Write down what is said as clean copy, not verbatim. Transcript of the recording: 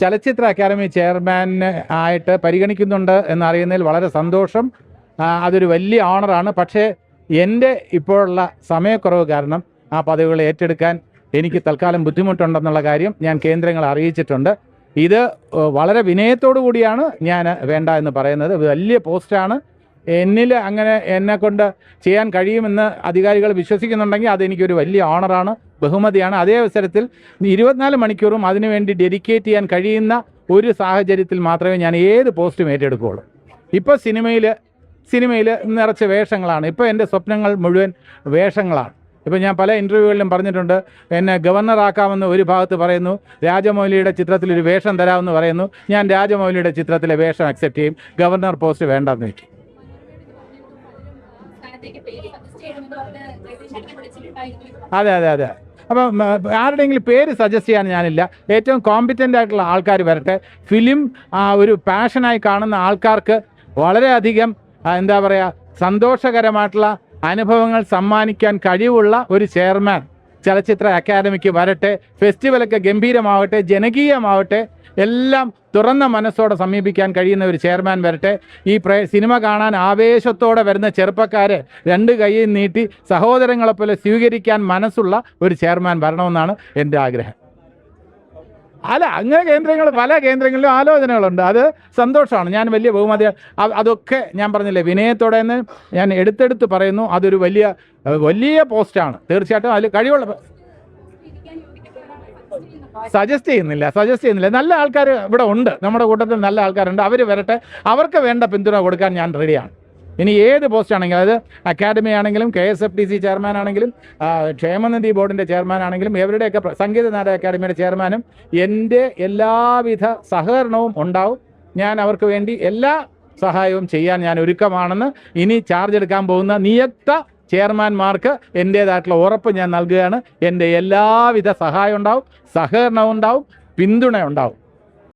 ചലച്ചിത്ര academy chairman ആയിട്ട് പരിഗണിക്കുന്നുണ്ട് എന്നറിയുന്നതിൽ വളരെ സന്തോഷം. അതൊരു വലിയ ഓണറാണ്. പക്ഷേ എൻ്റെ ഇപ്പോഴുള്ള സമയക്കുറവ് കാരണം ആ പദവികൾ ഏറ്റെടുക്കാൻ എനിക്ക് തൽക്കാലം ബുദ്ധിമുട്ടുണ്ടെന്നുള്ള കാര്യം ഞാൻ കേന്ദ്രങ്ങളെ അറിയിച്ചിട്ടുണ്ട്. ഇത് വളരെ വിനയത്തോടു കൂടിയാണ് ഞാൻ വേണ്ട എന്ന് പറയുന്നത്. വലിയ പോസ്റ്റാണ്. എന്നിൽ അങ്ങനെ എന്നെക്കൊണ്ട് ചെയ്യാൻ കഴിയുമെന്ന് അധികാരികൾ വിശ്വസിക്കുന്നുണ്ടെങ്കിൽ അതെനിക്കൊരു വലിയ ഓണറാണ്, ബഹുമതിയാണ്. അതേ അവസരത്തിൽ 24 മണിക്കൂറും അതിനുവേണ്ടി ഡെഡിക്കേറ്റ് ചെയ്യാൻ കഴിയുന്ന ഒരു സാഹചര്യത്തിൽ മാത്രമേ ഞാൻ ഏത് പോസ്റ്റും ഏറ്റെടുക്കുകയുള്ളൂ. ഇപ്പോൾ സിനിമയിൽ നിറച്ച് വേഷങ്ങളാണ്. ഇപ്പോൾ എൻ്റെ സ്വപ്നങ്ങൾ മുഴുവൻ വേഷങ്ങളാണ്. ഇപ്പോൾ ഞാൻ പല ഇൻ്റർവ്യൂകളിലും പറഞ്ഞിട്ടുണ്ട്, എന്നെ ഗവർണറാക്കാമെന്ന് ഒരു ഭാഗത്ത് പറയുന്നു, രാജമൗലിയുടെ ചിത്രത്തിലൊരു വേഷം തരാമെന്ന് പറയുന്നു. ഞാൻ രാജമൗലിയുടെ ചിത്രത്തിലെ വേഷം അക്സെപ്റ്റ് ചെയ്യും, ഗവർണർ പോസ്റ്റ് വേണ്ടെന്ന് വയ്ക്കും. അതെ. അപ്പം ആരുടെയെങ്കിലും പേര് സജസ്റ്റ് ചെയ്യാൻ ഞാനില്ല. ഏറ്റവും കോമ്പിറ്റൻ്റ് ആയിട്ടുള്ള ആൾക്കാർ വരട്ടെ. ഫിലിം ഒരു പാഷനായി കാണുന്ന ആൾക്കാർക്ക് വളരെയധികം എന്താ പറയുക, സന്തോഷകരമായിട്ടുള്ള അനുഭവങ്ങൾ സമ്മാനിക്കാൻ കഴിവുള്ള ഒരു ചെയർമാൻ ചലച്ചിത്ര അക്കാദമിക്ക് വരട്ടെ. ഫെസ്റ്റിവലൊക്കെ ഗംഭീരമാവട്ടെ, ജനകീയമാവട്ടെ, എല്ലാം തുറന്ന മനസ്സോടെ സമീപിക്കാൻ കഴിയുന്ന ഒരു ചെയർമാൻ വരട്ടെ. ഈ സിനിമ കാണാൻ ആവേശത്തോടെ വരുന്ന ചെറുപ്പക്കാരെ 2 കൈയിൽ നീട്ടി സഹോദരങ്ങളെപ്പോലെ സ്വീകരിക്കാൻ മനസ്സുള്ള ഒരു ചെയർമാൻ വരണമെന്നാണ് എൻ്റെ ആഗ്രഹം. അല്ല, അങ്ങനെ പല കേന്ദ്രങ്ങളിലും ആലോചനകളുണ്ട്. അത് സന്തോഷമാണ്. ഞാൻ വലിയ ബഹുമതി അതൊക്കെ ഞാൻ പറഞ്ഞില്ലേ, വിനയത്തോടെ എന്ന് ഞാൻ എടുത്തെടുത്ത് പറയുന്നു. അതൊരു വലിയ പോസ്റ്റാണ്. തീർച്ചയായിട്ടും അതിൽ കഴിവുള്ള സജസ്റ്റ് ചെയ്യുന്നില്ല. നല്ല ആൾക്കാർ ഇവിടെ ഉണ്ട്, നമ്മുടെ കൂട്ടത്തിൽ നല്ല ആൾക്കാരുണ്ട്. അവർ വരട്ടെ. അവർക്ക് വേണ്ട പിന്തുണ കൊടുക്കാൻ ഞാൻ റെഡിയാണ്. ഇനി ഏത് പോസ്റ്റ് ആണെങ്കിലും, അത് അക്കാദമി ആണെങ്കിലും, KSFDC ചെയർമാൻ ആണെങ്കിലും, ക്ഷേമനിധി ബോർഡിൻ്റെ ചെയർമാൻ ആണെങ്കിലും, ഇവരുടെയൊക്കെ സംഗീത നാടക അക്കാദമിയുടെ ചെയർമാനും എൻ്റെ എല്ലാവിധ സഹകരണവും ഉണ്ടാവും. ഞാൻ അവർക്ക് വേണ്ടി എല്ലാ സഹായവും ചെയ്യാൻ ഞാൻ ഒരുക്കമാണെന്ന് ഇനി ചാർജ് എടുക്കാൻ പോകുന്ന നിയുക്ത ചെയർമാൻമാർക്ക് എൻ്റേതായിട്ടുള്ള ഉറപ്പ് ഞാൻ നൽകുകയാണ്. എൻ്റെ എല്ലാവിധ സഹായം ഉണ്ടാവും, സഹകരണവും ഉണ്ടാവും, പിന്തുണ ഉണ്ടാവും.